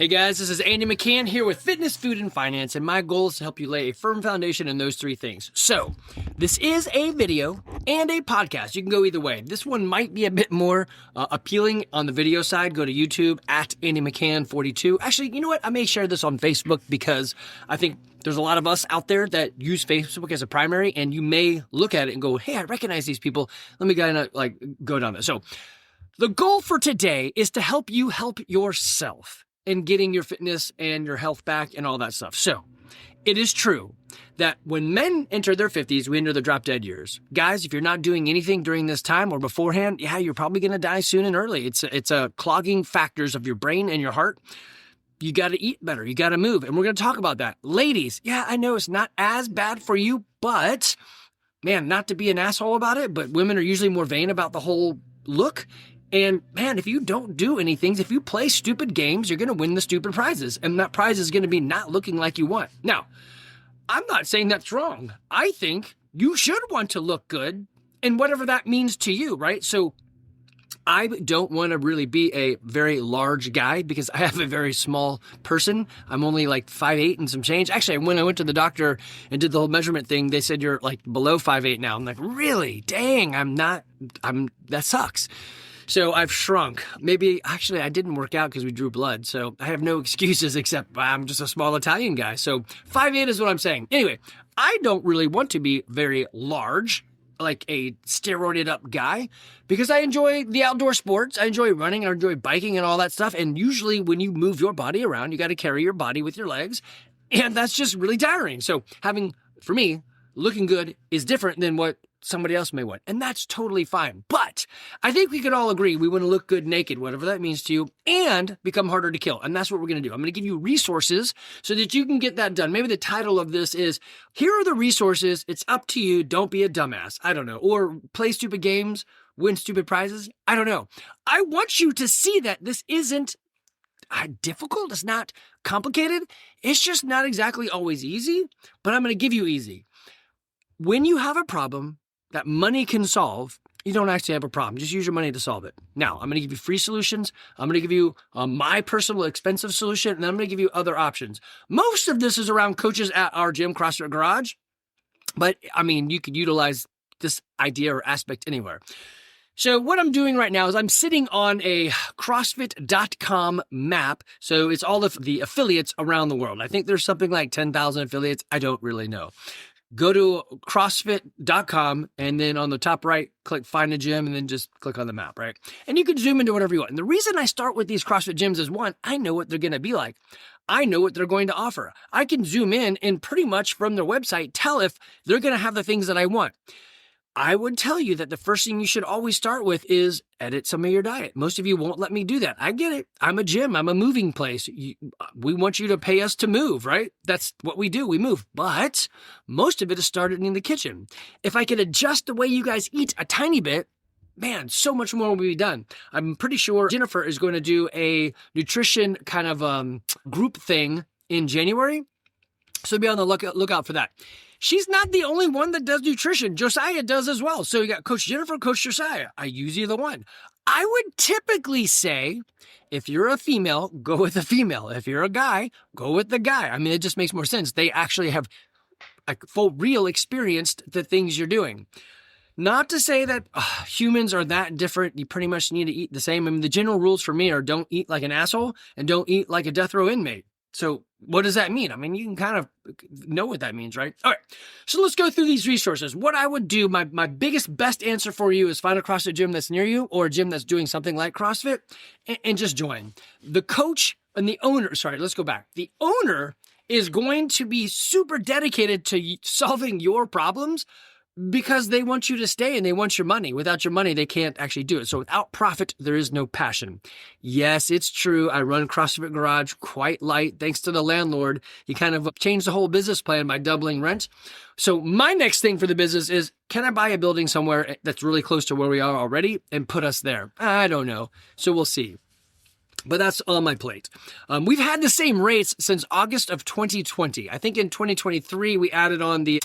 Hey guys, this is Andy McCann here with Fitness, Food, and Finance, and my goal is to help you lay a firm foundation in those three things. So, this is a video and a podcast. You can go either way. This one might be a bit more appealing on the video side. Go to YouTube at Andy McCann 42. Actually, you know what? I may share this on Facebook because I think there's a lot of us out there that use Facebook as a primary, and you may look at it and go, hey, I recognize these people. Let me go down this. So, the goal for today is to help you help yourself in getting your fitness and your health back and all that stuff. So it is true that when men enter their 50s, we enter the drop dead years. Guys, if you're not doing anything during this time or beforehand, you're probably going to die soon and early. It's a clogging factors of your brain and your heart. You got to eat better. You got to move. And we're going to talk about that. Ladies, I know it's not as bad for you, but man, not to be an asshole about it, but women are usually more vain about the whole look. And man, if you don't do anything, if you play stupid games, you're going to win the stupid prizes. And that prize is going to be not looking like you want. Now, I'm not saying that's wrong. I think you should want to look good and whatever that means to you, right? So I don't want to really be a very large guy because I have a very small person. I'm only like 5'8" and some change. Actually, when I went to the doctor and did the whole measurement thing, they said you're like below 5'8" now. I'm like, really? Dang, that sucks. So I've shrunk. Actually, I didn't work out because we drew blood. So I have no excuses except I'm just a small Italian guy. So 5'8" is what I'm saying. Anyway, I don't really want to be very large, like a steroided up guy, because I enjoy the outdoor sports. I enjoy running. I enjoy biking and all that stuff. And usually when you move your body around, you got to carry your body with your legs. And that's just really tiring. So for me, looking good is different than what somebody else may want. And that's totally fine. But I think we could all agree we want to look good naked, whatever that means to you, and become harder to kill. And that's what we're going to do. I'm going to give you resources so that you can get that done. Maybe the title of this is, here are the resources. It's up to you. Don't be a dumbass. I don't know. Or play stupid games, win stupid prizes. I don't know. I want you to see that this isn't difficult. It's not complicated. It's just not exactly always easy, but I'm going to give you easy. When you have a problem that money can solve, you don't actually have a problem. Just use your money to solve it. Now, I'm going to give you free solutions. I'm going to give you my personal expensive solution, and I'm going to give you other options. Most of this is around coaches at our gym, CrossFit Garage. But, you could utilize this idea or aspect anywhere. So what I'm doing right now is I'm sitting on a CrossFit.com map. So it's all of the affiliates around the world. I think there's something like 10,000 affiliates. I don't really know. Go to CrossFit.com and then on the top right, click find a gym and then just click on the map, right? And you can zoom into whatever you want. And the reason I start with these CrossFit gyms is one, I know what they're going to be like. I know what they're going to offer. I can zoom in and pretty much from their website tell if they're going to have the things that I want. I would tell you that the first thing you should always start with is edit some of your diet. Most of you won't let me do that. I get it. I'm a gym. I'm a moving place. We want you to pay us to move, right? That's what we do. We move. But most of it is started in the kitchen. If I could adjust the way you guys eat a tiny bit, man, so much more will be done. I'm pretty sure Jennifer is going to do a nutrition kind of group thing in January. So be on the lookout for that. She's not the only one that does nutrition. Josiah does as well. So you got Coach Jennifer, Coach Josiah. I use either one. I would typically say, if you're a female, go with a female. If you're a guy, go with the guy. It just makes more sense. They actually have a full, real experienced the things you're doing. Not to say that humans are that different. You pretty much need to eat the same. The general rules for me are don't eat like an asshole and don't eat like a death row inmate. So what does that mean? You can kind of know what that means, right? All right. So let's go through these resources. What I would do, my best answer for you is find a CrossFit gym that's near you or a gym that's doing something like CrossFit and just join. The coach and the owner, let's go back. The owner is going to be super dedicated to solving your problems because they want you to stay and they want your money. Without your money, they can't actually do it. So without profit, there is no passion. Yes, it's true. I run CrossFit Garage quite light thanks to the landlord. He kind of changed the whole business plan by doubling rent. So my next thing for the business is, can I buy a building somewhere that's really close to where we are already and put us there? I don't know. So we'll see. But that's on my plate. We've had the same rates since August of 2020. I think in 2023, we added on the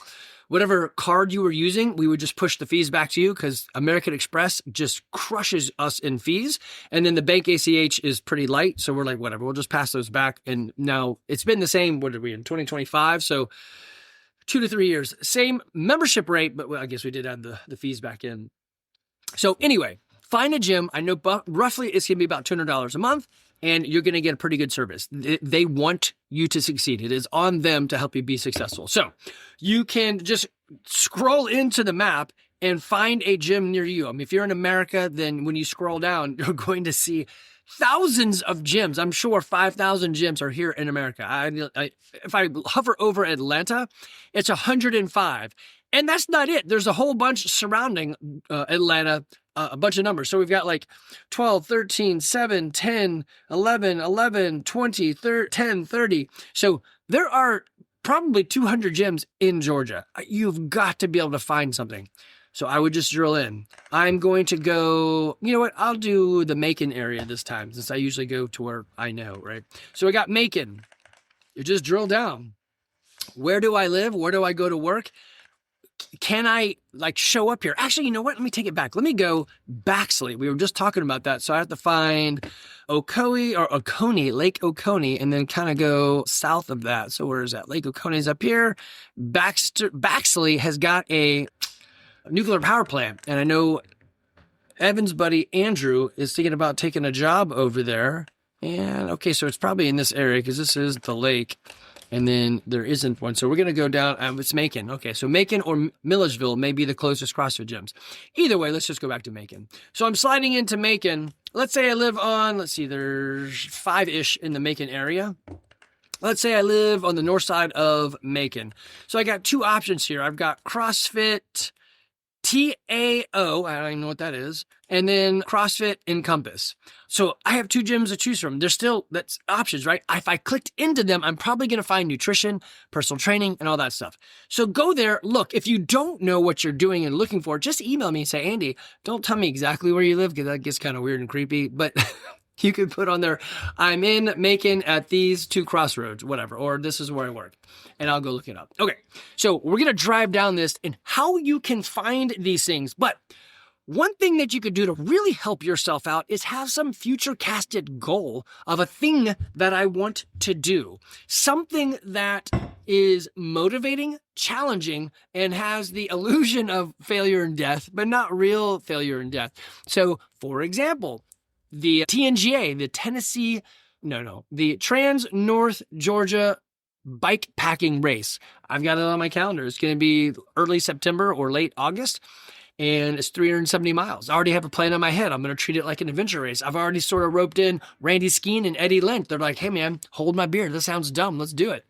whatever card you were using, we would just push the fees back to you because American Express just crushes us in fees. And then the bank ACH is pretty light. So we're like, whatever, we'll just pass those back. And now it's been the same. What are we in 2025? So 2 to 3 years, same membership rate, but I guess we did add the fees back in. So anyway, find a gym. I know roughly it's going to be about $200 a month, and you're going to get a pretty good service. They want you to succeed. It is on them to help you be successful. So you can just scroll into the map and find a gym near you. I mean, if you're in America, then when you scroll down, you're going to see thousands of gyms. I'm sure 5,000 gyms are here in America. If I hover over Atlanta, it's 105. And that's not it. There's a whole bunch surrounding Atlanta, a bunch of numbers. So we've got like 12, 13, 7, 10, 11, 20, 10, 30. So there are probably 200 gyms in Georgia. You've got to be able to find something. So I would just drill in. I'm going to go, you know what? I'll do the Macon area this time since I usually go to where I know, right? So I got Macon. You just drill down. Where do I live? Where do I go to work? Can I like show up here? Actually, you know what? Let me take it back. Let me go Baxley. We were just talking about that. So I have to find Oconee, Lake Oconee, and then kind of go south of that. So where is that? Lake Oconee's up here. Baxley has got a nuclear power plant. And I know Evan's buddy Andrew is thinking about taking a job over there. And okay, so it's probably in this area because this is the lake. And then there isn't one. So we're going to go down. It's Macon. Okay, so Macon or Milledgeville may be the closest CrossFit gyms. Either way, let's just go back to Macon. So I'm sliding into Macon. Let's say I live on, there's 5-ish in the Macon area. Let's say I live on the north side of Macon. So I got two options here. I've got CrossFit TAO, I don't even know what that is, and then CrossFit Encompass. So I have two gyms to choose from. That's options, right? If I clicked into them, I'm probably going to find nutrition, personal training, and all that stuff. So go there. Look, if you don't know what you're doing and looking for, just email me and say, Andy, don't tell me exactly where you live because that gets kind of weird and creepy, but you could put on there, I'm in Macon at these two crossroads, whatever, or this is where I work, and I'll go look it up. Okay, so we're going to drive down this and how you can find these things. But one thing that you could do to really help yourself out is have some future casted goal of a thing that I want to do. Something that is motivating, challenging, and has the illusion of failure and death, but not real failure and death. So, for example, the TNGA, the Trans North Georgia Bike Packing Race. I've got it on my calendar. It's going to be early September or late August, and it's 370 miles. I already have a plan in my head. I'm going to treat it like an adventure race. I've already sort of roped in Randy Skeen and Eddie Lent. They're like, hey man, hold my beer. This sounds dumb. Let's do it.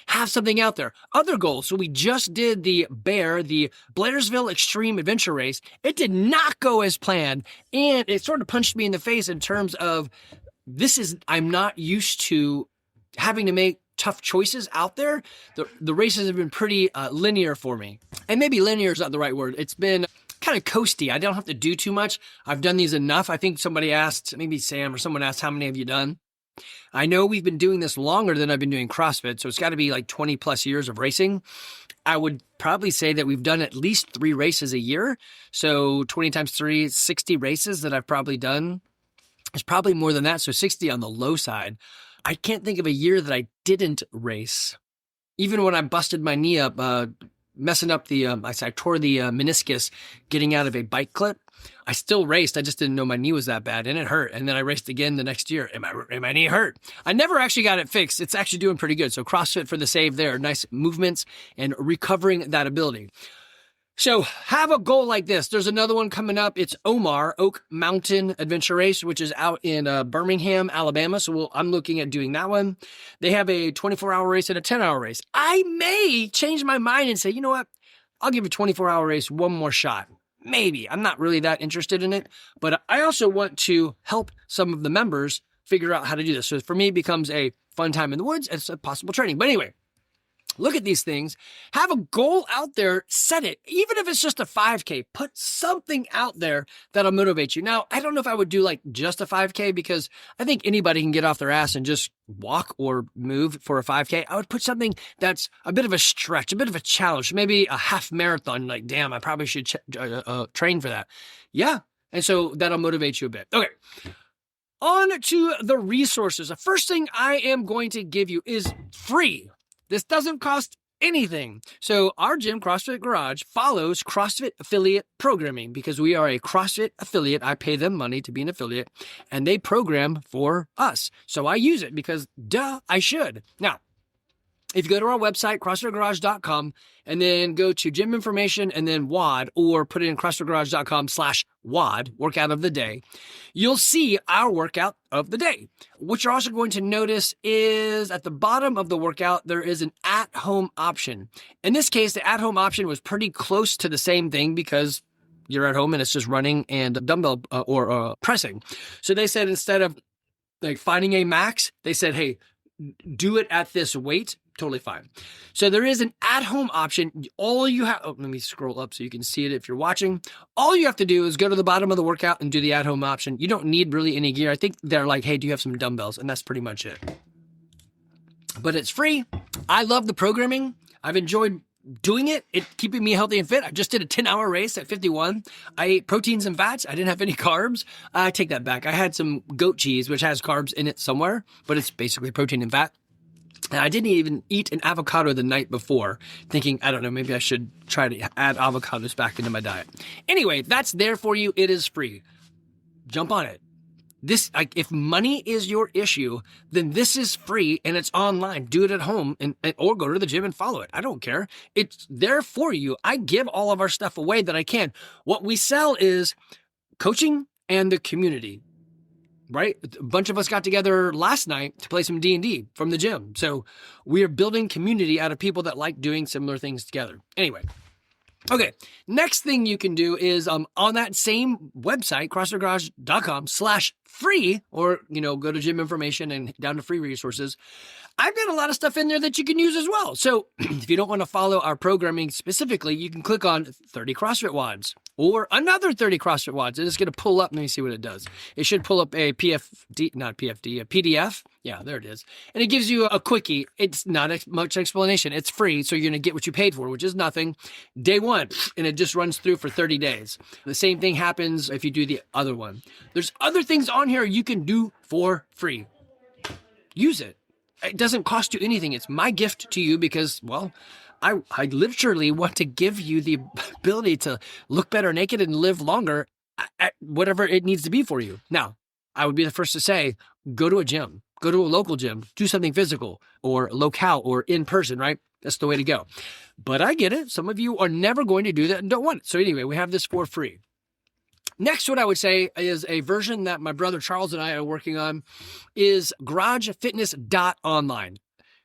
Have something out there. Other goals. So we just did the Blairsville Extreme Adventure Race. It did not go as planned. And it sort of punched me in the face in terms of I'm not used to having to make tough choices out there. The races have been pretty linear for me. And maybe linear is not the right word. It's been kind of coasty. I don't have to do too much. I've done these enough. I think somebody asked, maybe Sam or someone asked, how many have you done? I know we've been doing this longer than I've been doing CrossFit, so it's got to be like 20 plus years of racing. I would probably say that we've done at least 3 races a year. So 20 times 3, 60 races that I've probably done. It's probably more than that, so 60 on the low side. I can't think of a year that I didn't race. Even when I busted my knee up, messing up I tore the meniscus getting out of a bike clip. I still raced. I just didn't know my knee was that bad, and it hurt. And then I raced again the next year, and my knee hurt. I never actually got it fixed. It's actually doing pretty good. So CrossFit for the save there. Nice movements and recovering that ability. So have a goal like this. There's another one coming up. It's Oak Mountain Adventure Race, which is out in Birmingham, Alabama. So I'm looking at doing that one. They have a 24-hour race and a 10-hour race. I may change my mind and say, you know what? I'll give a 24-hour race one more shot. Maybe. I'm not really that interested in it, but I also want to help some of the members figure out how to do this. So for me, it becomes a fun time in the woods. It's a possible training. But anyway, Look at these things, have a goal out there, set it. Even if it's just a 5K, put something out there that'll motivate you. Now, I don't know if I would do like just a 5K because I think anybody can get off their ass and just walk or move for a 5K. I would put something that's a bit of a stretch, a bit of a challenge, maybe a half marathon. Like, damn, I probably should train for that. Yeah. And so that'll motivate you a bit. Okay. On to the resources. The first thing I am going to give you is free. This doesn't cost anything. So our gym, CrossFit Garage, follows CrossFit affiliate programming because we are a CrossFit affiliate. I pay them money to be an affiliate and they program for us. So I use it because duh, I should. Now, if you go to our website, CrossFitGarage.com, and then go to gym information and then WOD, or put it in CrossFitGarage.com/WOD, workout of the day, you'll see our workout of the day. What you're also going to notice is at the bottom of the workout, there is an at-home option. In this case, the at-home option was pretty close to the same thing because you're at home and it's just running and dumbbell or pressing. So they said instead of like finding a max, they said, hey, do it at this weight. Totally fine. So there is an at-home option. All you have, let me scroll up so you can see it if you're watching. All you have to do is go to the bottom of the workout and do the at-home option. You don't need really any gear. I think they're like, hey, do you have some dumbbells? And that's pretty much it. But it's free. I love the programming. I've enjoyed doing it. It's keeping me healthy and fit. I just did a 10-hour race at 51. I ate proteins and fats. I didn't have any carbs. I take that back. I had some goat cheese, which has carbs in it somewhere, but it's basically protein and fat. And I didn't even eat an avocado the night before, thinking, I don't know, maybe I should try to add avocados back into my diet. Anyway, that's there for you. It is free. Jump on it. This, like, if money is your issue, then this is free and it's online. Do it at home or go to the gym and follow it. I don't care. It's there for you. I give all of our stuff away that I can. What we sell is coaching and the community. Right? A bunch of us got together last night to play some D&D from the gym. So we are building community out of people that like doing similar things together. Anyway. Okay. Next thing you can do is on that same website, CrossFitGarage.com/free, or, go to gym information and down to free resources. I've got a lot of stuff in there that you can use as well. So if you don't want to follow our programming specifically, you can click on 30 CrossFit WODs or another 30 CrossFit WODs. And it's going to pull up. Let me see what it does. It should pull up a PDF. Yeah, there it is. And it gives you a quickie. It's not much explanation. It's free. So you're going to get what you paid for, which is nothing. Day one, and it just runs through for 30 days. The same thing happens if you do the other one. There's other things on here you can do for free. Use it. It doesn't cost you anything. It's my gift to you because, well, I literally want to give you the ability to look better naked and live longer at whatever it needs to be for you. Now, I would be the first to say, go to a gym, go to a local gym, do something physical or locale or in person, right? That's the way to go. But I get it. Some of you are never going to do that and don't want it. So anyway, we have this for free. Next, what I would say is a version that my brother Charles and I are working on is garagefitness.online.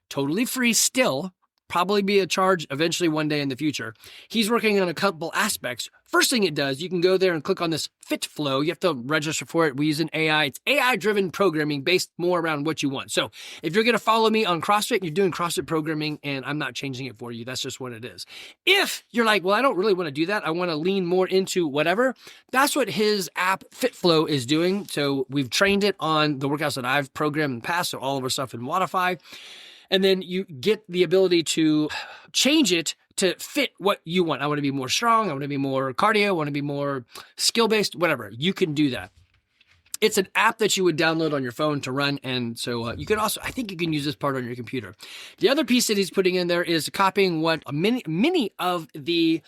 Totally free still, probably be a charge eventually one day in the future. He's working on a couple aspects. First thing it does, you can go there and click on this fit flow. You have to register for it. We use an AI. It's AI-driven programming based more around what you want. So if you're going to follow me on CrossFit, you're doing CrossFit programming and I'm not changing it for you. That's just what it is. If you're like, well, I don't really want to do that. I want to lean more into whatever. That's what his app FitFlow is doing. So we've trained it on the workouts that I've programmed in the past. So all of our stuff in Modify. And then you get the ability to change it to fit what you want. I want to be more strong. I want to be more cardio. I want to be more skill-based, whatever. You can do that. It's an app that you would download on your phone to run. And so you can also, I think you can use this part on your computer. The other piece that he's putting in there is copying what many of the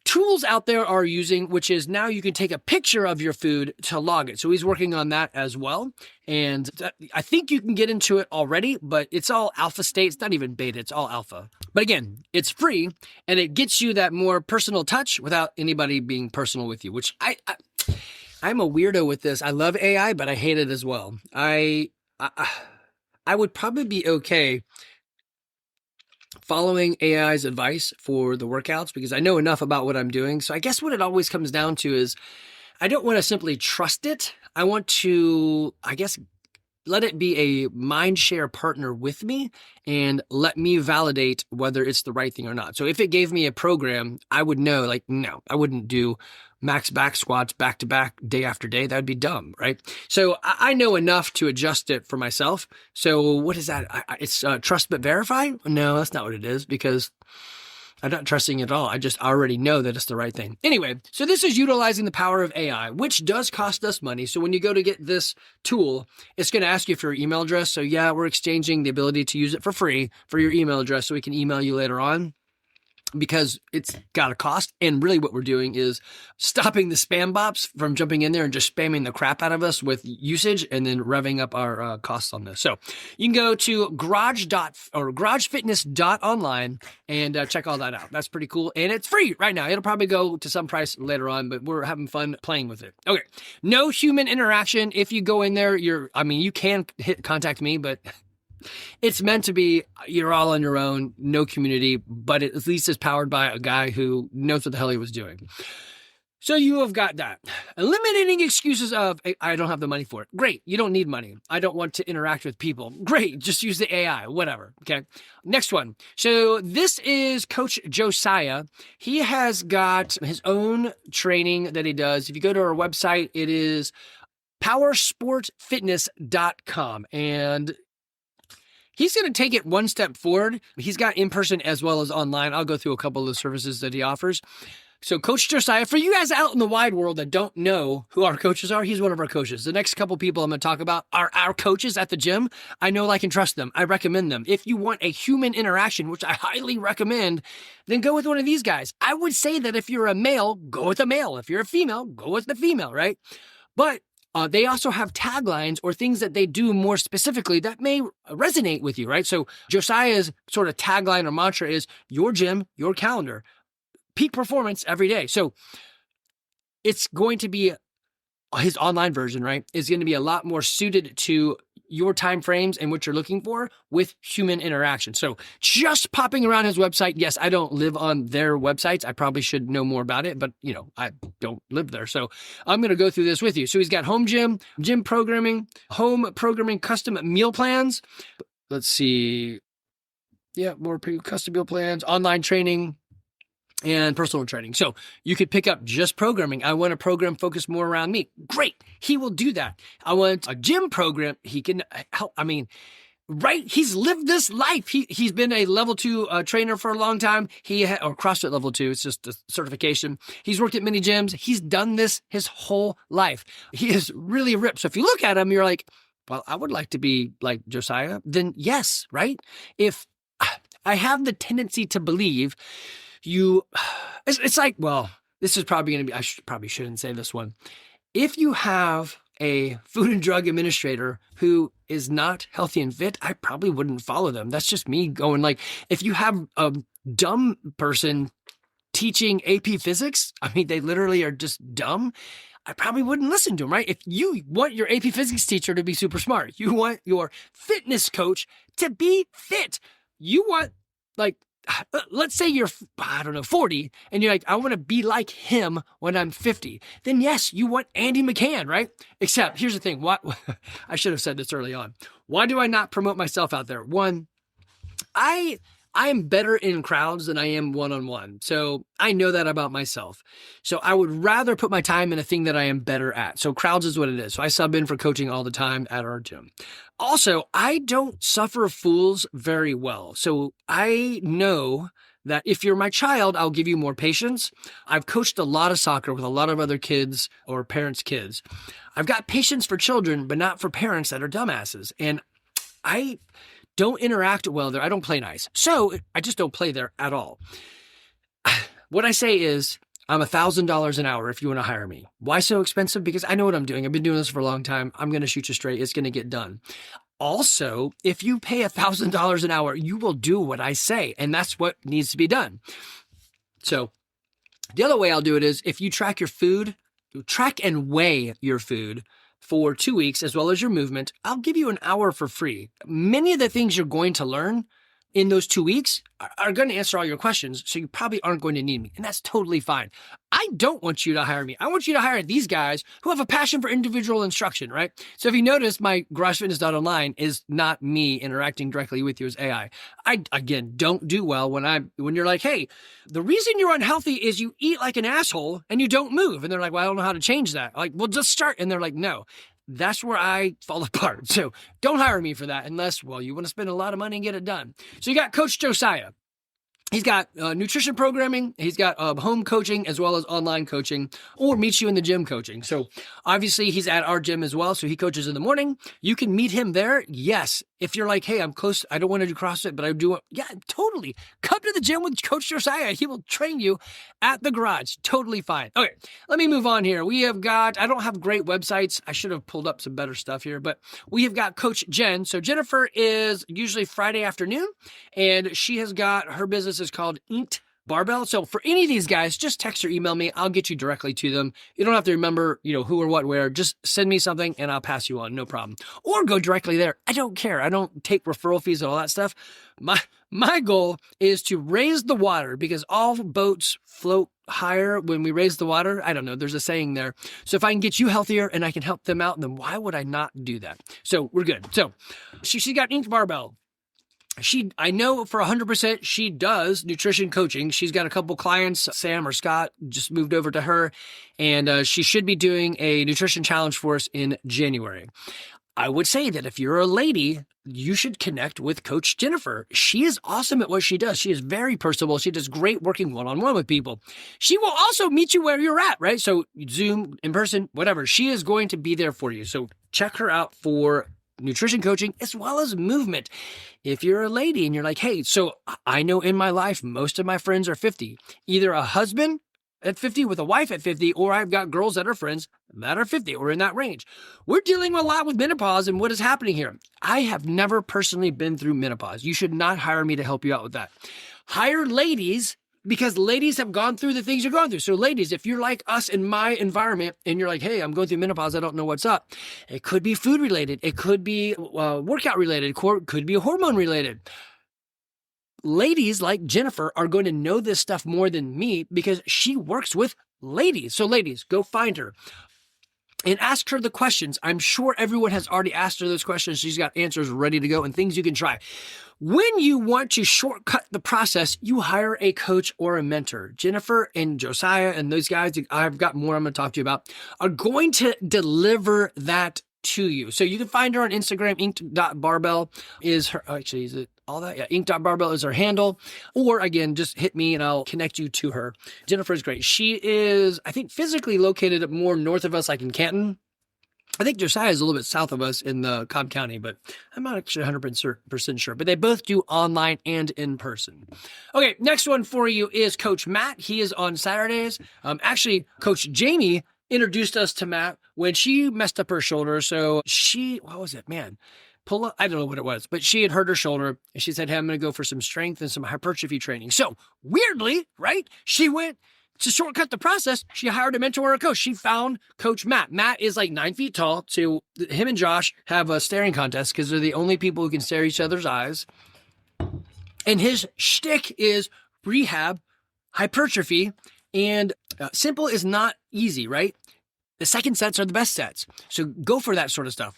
tools out there are using, which is now you can take a picture of your food to log it. So he's working on that as well. And I think you can get into it already, but it's all alpha state. It's not even beta, it's all alpha. But again, it's free and it gets you that more personal touch without anybody being personal with you, which I'm a weirdo with this. I love AI, but I hate it as well. I would probably be okay following AI's advice for the workouts because I know enough about what I'm doing. So I guess what it always comes down to is I don't want to simply trust it. I want to, I guess, let it be a mind share partner with me and let me validate whether it's the right thing or not. So if it gave me a program, I would know, like, no, I wouldn't do max back squats back to back day after day. That would be dumb, right? So I know enough to adjust it for myself. So what is that? It's trust but verify? No, that's not what it is, because I'm not trusting it at all. I just already know that it's the right thing. Anyway, so this is utilizing the power of AI, which does cost us money. So when you go to get this tool, it's going to ask you for your email address. So yeah, we're exchanging the ability to use it for free for your email address so we can email you later on, because it's got a cost. And really what we're doing is stopping the spam bots from jumping in there and just spamming the crap out of us with usage and then revving up our costs on this. So you can go to garagefitness.online and check all that out. That's pretty cool. And it's free right now. It'll probably go to some price later on, but we're having fun playing with it. Okay. No human interaction. If you go in there, you can hit contact me, but it's meant to be, you're all on your own, no community, but it at least is powered by a guy who knows what the hell he was doing. So you have got that. Eliminating excuses of, I don't have the money for it. Great. You don't need money. I don't want to interact with people. Great. Just use the AI, whatever. Okay. Next one. So this is Coach Josiah. He has got his own training that he does. If you go to our website, it is powersportfitness.com. And he's going to take it one step forward. He's got in-person as well as online. I'll go through a couple of the services that he offers. So Coach Josiah, for you guys out in the wide world that don't know who our coaches are, he's one of our coaches. The next couple people I'm going to talk about are our coaches at the gym. I know, like, and trust them. I recommend them. If you want a human interaction, which I highly recommend, then go with one of these guys. I would say that if you're a male, go with a male. If you're a female, go with the female, right? But they also have taglines or things that they do more specifically that may resonate with you, right? So Josiah's sort of tagline or mantra is your gym, your calendar, peak performance every day. So it's going to be his online version, right? Is going to be a lot more suited to your time frames and what you're looking for with human interaction. So just popping around his website. Yes, I don't live on their websites. I probably should know more about it, but I don't live there. So I'm going to go through this with you. So he's got home gym programming, custom meal plans. Let's see. Yeah, more custom meal plans, online training, and personal training. So you could pick up just programming. I want a program focused more around me. Great. He will do that. I want a gym program. He can help. Right. He's lived this life. He's been a level 2 trainer for a long time. Or CrossFit level 2. It's just a certification. He's worked at many gyms. He's done this his whole life. He is really ripped. So if you look at him, you're like, well, I would like to be like Josiah. Then yes, right? If I have the tendency to believe it's like, well, this is probably going to be, probably shouldn't say this one. If you have a food and drug administrator who is not healthy and fit, I probably wouldn't follow them. That's just me going, like, if you have a dumb person teaching AP physics, they literally are just dumb, I probably wouldn't listen to them, right? If you want your AP physics teacher to be super smart, you want your fitness coach to be fit, you want, like, let's say you're, 40, and you're like, I want to be like him when I'm 50. Then yes, you want Andy McCann, right? Except here's the thing. What I should have said this early on. Why do I not promote myself out there? One, I am better in crowds than I am one-on-one. So I know that about myself. So I would rather put my time in a thing that I am better at. So crowds is what it is. So I sub in for coaching all the time at our gym. Also, I don't suffer fools very well. So I know that if you're my child, I'll give you more patience. I've coached a lot of soccer with a lot of other kids or parents' kids. I've got patience for children, but not for parents that are dumbasses. And I don't interact well there. I don't play nice. So I just don't play there at all. What I say is, I'm $1,000 an hour if you want to hire me. Why so expensive? Because I know what I'm doing. I've been doing this for a long time. I'm going to shoot you straight. It's going to get done. Also, if you pay $1,000 an hour, you will do what I say. And that's what needs to be done. So the other way I'll do it is, if you track your food, track and weigh your food for 2 weeks, as well as your movement, I'll give you an hour for free. Many of the things you're going to learn in those 2 weeks are going to answer all your questions. So you probably aren't going to need me. And that's totally fine. I don't want you to hire me. I want you to hire these guys who have a passion for individual instruction, right? So if you notice, my GarageFitness.online is not me interacting directly with you as AI. I, again, don't do well when you're like, hey, the reason you're unhealthy is you eat like an asshole and you don't move. And they're like, well, I don't know how to change that. I'm like, well, just start. And they're like, no. That's where I fall apart. So don't hire me for that unless, well, you want to spend a lot of money and get it done. So you got Coach Josiah. He's got nutrition programming. He's got home coaching as well as online coaching, or meet you in the gym coaching. So obviously he's at our gym as well. So he coaches in the morning. You can meet him there. Yes. If you're like, hey, I'm close. I don't want to do CrossFit, but I do. Yeah, totally. Come to the gym with Coach Josiah. He will train you at the garage. Totally fine. Okay. Let me move on here. We have got, I don't have great websites. I should have pulled up some better stuff here, but we have got Coach Jen. So Jennifer is usually Friday afternoon, and she has got, her business is called Inked Barbell. So for any of these guys, just text or email me. I'll get you directly to them. You don't have to remember, who or what, where. Just send me something and I'll pass you on. No problem. Or go directly there. I don't care. I don't take referral fees and all that stuff. My goal is to raise the water, because all boats float higher when we raise the water. I don't know. There's a saying there. So if I can get you healthier and I can help them out, then why would I not do that? So we're good. So she got Inked Barbell. I know for 100% she does nutrition coaching. She's got a couple clients, Sam or Scott just moved over to her, and she should be doing a nutrition challenge for us in January. I would say that if you're a lady, you should connect with Coach Jennifer. She is awesome at what she does. She is very personable. She does great working one-on-one with people. She will also meet you where you're at, right? So Zoom, in person, whatever. She is going to be there for you. So check her out for nutrition coaching as well as movement. If you're a lady and you're like, hey, so I know in my life, most of my friends are 50, either a husband at 50 with a wife at 50, or I've got girls that are friends that are 50 or in that range. We're dealing a lot with menopause and what is happening here. I have never personally been through menopause. You should not hire me to help you out with that. Hire ladies, because ladies have gone through the things you're going through. So ladies, if you're like us in my environment and you're like, hey, I'm going through menopause, I don't know what's up. It could be food related. It could be workout related. Could be hormone related. Ladies like Jennifer are going to know this stuff more than me because she works with ladies. So ladies, go find her and ask her the questions. I'm sure everyone has already asked her those questions. She's got answers ready to go and things you can try. When you want to shortcut the process, you hire a coach or a mentor. Jennifer and Josiah and those guys, I've got more I'm going to talk to you about, are going to deliver that to you. So you can find her on Instagram. Inked.barbell is her, actually, is it all that? Yeah, Inked.barbell is her handle. Or again, just hit me and I'll connect you to her. Jennifer is great. She is, I think, physically located more north of us, like in Canton. I think Josiah is a little bit south of us in the Cobb County, but I'm not actually 100% sure. But they both do online and in person. Okay, next one for you is Coach Matt. He is on Saturdays. Actually, Coach Jamie introduced us to Matt when she messed up her shoulder. So what was it, man? Pull up, I don't know what it was, but she had hurt her shoulder and she said, hey, I'm going to go for some strength and some hypertrophy training. So weirdly, right? She went to shortcut the process. She hired a mentor or a coach. She found Coach Matt. Matt is like 9 feet tall. So him and Josh have a staring contest because they're the only people who can stare each other's eyes. And his shtick is rehab, hypertrophy, and simple is not easy, right? The second sets are the best sets. So go for that sort of stuff.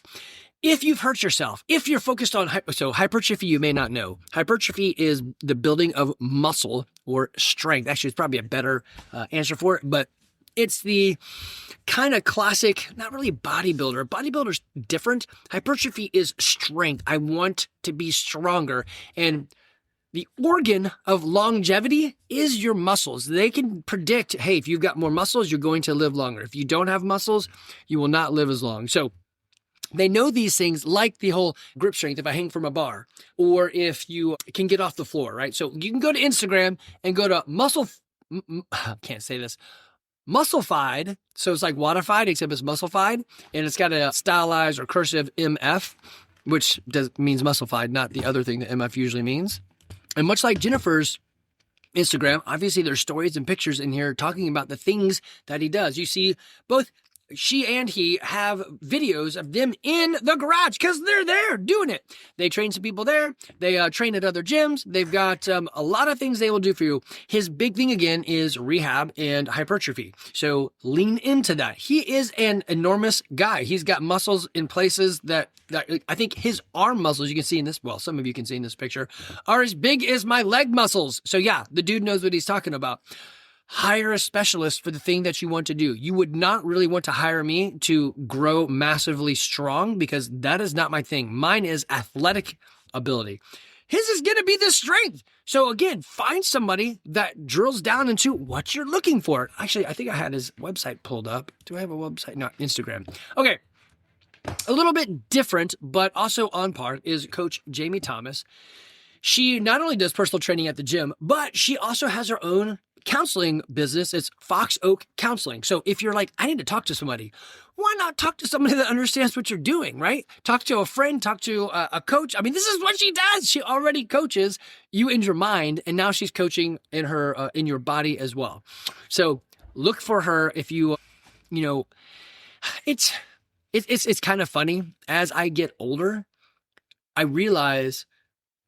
If you've hurt yourself, if you're focused on, hypertrophy, you may not know. Hypertrophy is the building of muscle or strength. Actually, it's probably a better answer for it, but it's the kind of classic, not really bodybuilder. Bodybuilder's different. Hypertrophy is strength. I want to be stronger. And the organ of longevity is your muscles. They can predict, hey, if you've got more muscles, you're going to live longer. If you don't have muscles, you will not live as long. So they know these things, like the whole grip strength, if I hang from a bar, or if you can get off the floor, right? So you can go to Instagram and go to can't say this, Musclefied. So it's like Wadified, except it's Musclefied, and it's got a stylized or cursive MF, which means Musclefied, not the other thing that MF usually means. And much like Jennifer's Instagram, obviously there's stories and pictures in here talking about the things that he does. You see both she and he have videos of them in the garage because they're there doing it. They train some people there. They train at other gyms. They've got a lot of things they will do for you. His big thing, again, is rehab and hypertrophy. So lean into that. He is an enormous guy. He's got muscles in places that I think his arm muscles, you can see in this, well, some of you can see in this picture, are as big as my leg muscles. So yeah, the dude knows what he's talking about. Hire a specialist for the thing that you want to do. You would not really want to hire me to grow massively strong because that is not my thing. Mine is athletic ability. His is going to be the strength. So again, find somebody that drills down into what you're looking for. Actually, I think I had his website pulled up. Do I have a website? No, Instagram. Okay. A little bit different, but also on par is Coach Jamie Thomas. She not only does personal training at the gym, but she also has her own counseling business. It's Fox Oak Counseling. So if you're like, I need to talk to somebody, why not talk to somebody that understands what you're doing, right? Talk to a friend, talk to a coach. I mean, this is what she does. She already coaches you in your mind, and now she's coaching in her in your body as well. So look for her if you know, it's kind of funny. As I get older, I realize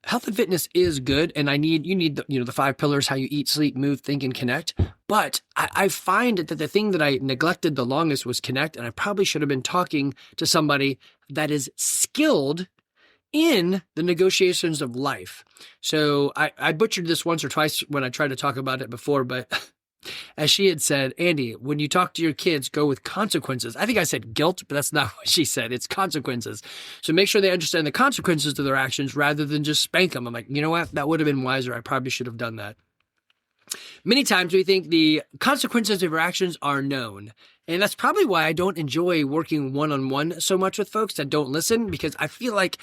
health and fitness is good, and you need the 5 pillars: how you eat, sleep, move, think, and connect. But I find that the thing that I neglected the longest was connect, and I probably should have been talking to somebody that is skilled in the negotiations of life. So I butchered this once or twice when I tried to talk about it before, but as she had said, Andy, when you talk to your kids, go with consequences. I think I said guilt, but that's not what she said. It's consequences. So make sure they understand the consequences to their actions rather than just spank them. I'm like, you know what? That would have been wiser. I probably should have done that. Many times we think the consequences of our actions are known. And that's probably why I don't enjoy working one-on-one so much with folks that don't listen, because I feel like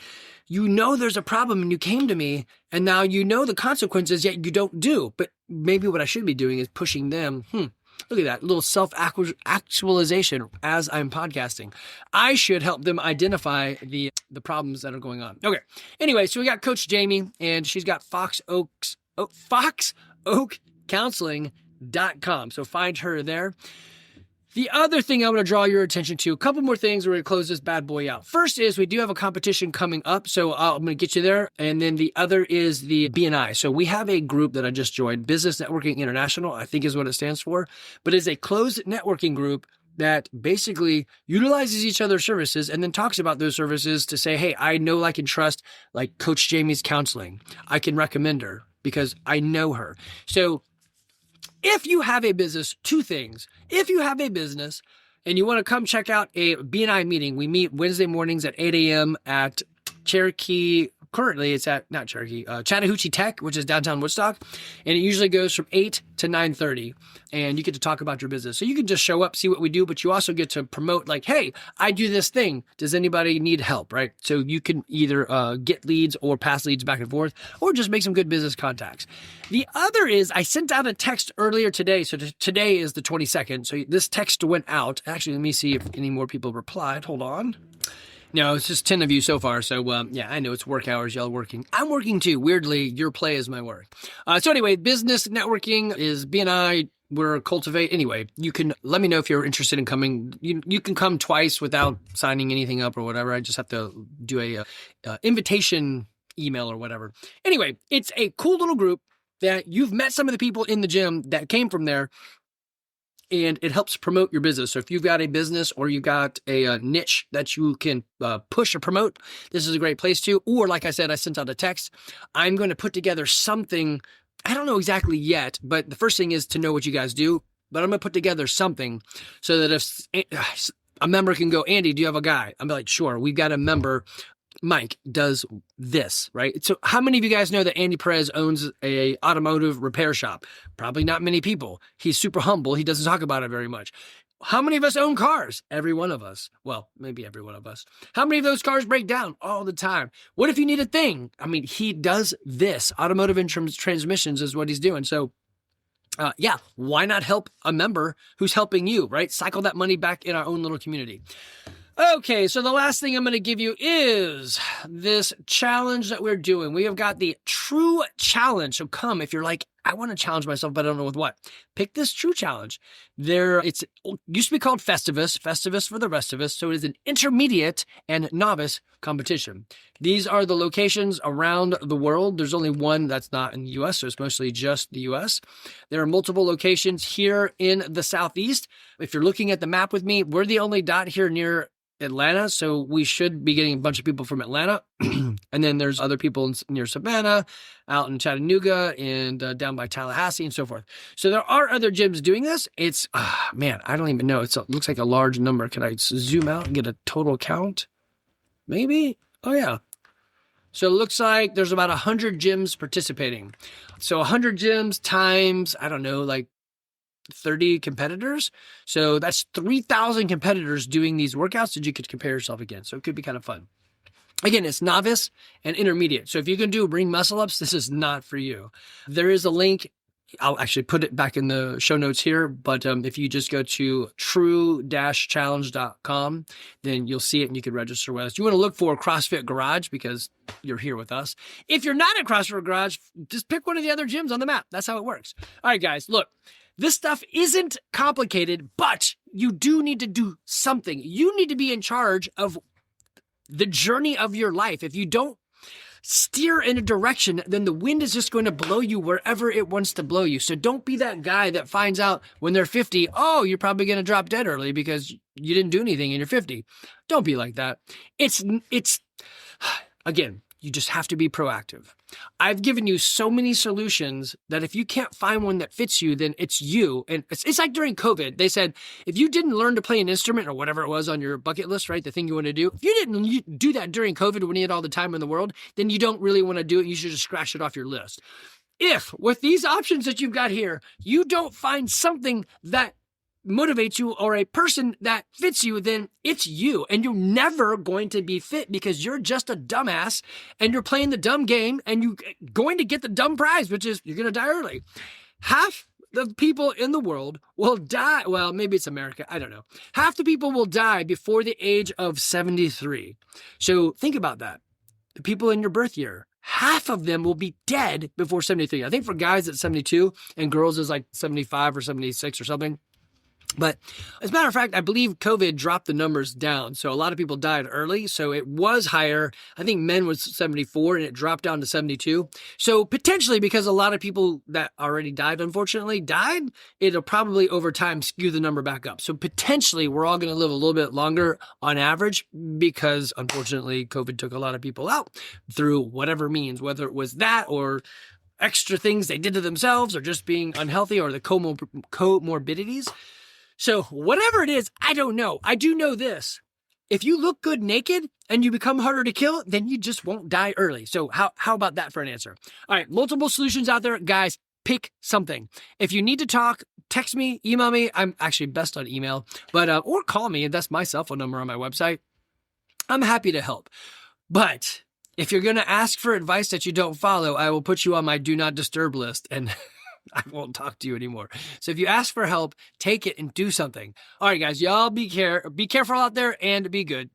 there's a problem and you came to me and now you know the consequences, yet you don't do. But maybe what I should be doing is pushing them. Look at that little self-actualization as I'm podcasting. I should help them identify the problems that are going on. Okay. Anyway, so we got Coach Jamie, and she's got foxoakcounseling.com. So find her there. The other thing I want to draw your attention to, a couple more things. We're going to close this bad boy out. First is we do have a competition coming up, so I'm going to get you there. And then the other is the BNI. So we have a group that I just joined, Business Networking International, I think is what it stands for, but it's a closed networking group that basically utilizes each other's services and then talks about those services to say, hey, I know, like, and trust, like Coach Jamie's counseling. I can recommend her because I know her. So if you have a business, 2 things. If you have a business and you want to come check out a BNI meeting, we meet Wednesday mornings at 8 a.m. at Cherokee. Currently, it's at, not Cherokee, Chattahoochee Tech, which is downtown Woodstock. And it usually goes from 8 to 9:30. And you get to talk about your business. So you can just show up, see what we do, but you also get to promote, like, hey, I do this thing. Does anybody need help, right? So you can either get leads or pass leads back and forth, or just make some good business contacts. The other is I sent out a text earlier today. So today is the 22nd. So this text went out. Actually, let me see if any more people replied. Hold on. No, it's just 10 of you so far. So, yeah, I know it's work hours. Y'all working. I'm working too. Weirdly, your play is my work. So anyway, business networking is BNI. We're Cultivate. Anyway, you can let me know if you're interested in coming. You can come twice without signing anything up or whatever. I just have to do a invitation email or whatever. Anyway, it's a cool little group that you've met some of the people in the gym that came from there. And it helps promote your business. So if you've got a business or you've got a niche that you can push or promote, this is a great place to. Or like I said, I sent out a text. I'm going to put together something. I don't know exactly yet, but the first thing is to know what you guys do. But I'm going to put together something so that if a member can go, Andy, do you have a guy? I'm like, sure. We've got a member. Mike does this, right? So how many of you guys know that Andy Perez owns a automotive repair shop? Probably not many people. He's super humble. He doesn't talk about it very much. How many of us own cars? Every one of us. Well, maybe every one of us. How many of those cars break down? All the time. What if you need a thing? I mean, he does this. Automotive and transmissions is what he's doing. So yeah, why not help a member who's helping you, right? Cycle that money back in our own little community. Okay, so the last thing I'm going to give you is this challenge that we're doing. We have got the True Challenge. So come, if you're like, I want to challenge myself, but I don't know with what. Pick this true challenge. It used to be called Festivus for the rest of us. So it is an intermediate and novice competition. These are the locations around the world. There's only one that's not in the US, so it's mostly just the US. There are multiple locations here in the Southeast. If you're looking at the map with me, we're the only dot here near Atlanta, so we should be getting a bunch of people from Atlanta. And then there's other people near Savannah, out in Chattanooga, and down by Tallahassee and so forth. So there are other gyms doing this. It's, man, I don't even know. It looks like a large number. Can I zoom out and get a total count? Maybe? Oh, yeah. So it looks like there's about 100 gyms participating. So 100 gyms times, I don't know, like 30 competitors. So that's 3,000 competitors doing these workouts that you could compare yourself against. So it could be kind of fun. Again, it's novice and intermediate. So if you can do ring muscle ups, this is not for you. There is a link. I'll actually put it back in the show notes here. But if you just go to true-challenge.com, then you'll see it and you can register with us. You want to look for CrossFit Garage because you're here with us. If you're not at CrossFit Garage, just pick one of the other gyms on the map. That's how it works. All right, guys, look. This stuff isn't complicated, but you do need to do something. You need to be in charge of the journey of your life. If you don't steer in a direction, then the wind is just going to blow you wherever it wants to blow you. So don't be that guy that finds out when they're 50, oh, you're probably going to drop dead early because you didn't do anything and you're 50. Don't be like that. It's again, you just have to be proactive. I've given you so many solutions that if you can't find one that fits you, then it's you. And it's like during COVID, they said, if you didn't learn to play an instrument or whatever it was on your bucket list, right? The thing you want to do, if you didn't do that during COVID when you had all the time in the world, then you don't really want to do it. You should just scratch it off your list. If with these options that you've got here, you don't find something that motivates you or a person that fits you, then it's you. And you're never going to be fit because you're just a dumbass and you're playing the dumb game and you're going to get the dumb prize, which is you're going to die early. Half the people in the world will die. Well, maybe it's America. I don't know. Half the people will die before the age of 73. So think about that. The people in your birth year, half of them will be dead before 73. I think for guys it's 72 and girls is like 75 or 76 or something. But as a matter of fact, I believe COVID dropped the numbers down. So a lot of people died early. So it was higher. I think men was 74 and it dropped down to 72. So potentially because a lot of people that already died, unfortunately, died, it'll probably over time skew the number back up. So potentially we're all going to live a little bit longer on average because unfortunately COVID took a lot of people out through whatever means, whether it was that or extra things they did to themselves or just being unhealthy or the comorbidities. So whatever it is, I don't know. I do know this. If you look good naked and you become harder to kill, then you just won't die early. So how about that for an answer? All right, multiple solutions out there. Guys, pick something. If you need to talk, text me, email me. I'm actually best on email, but or call me. That's my cell phone number on my website. I'm happy to help. But if you're going to ask for advice that you don't follow, I will put you on my do not disturb list and I won't talk to you anymore. So if you ask for help, take it and do something. All right, guys, y'all be careful out there and be good.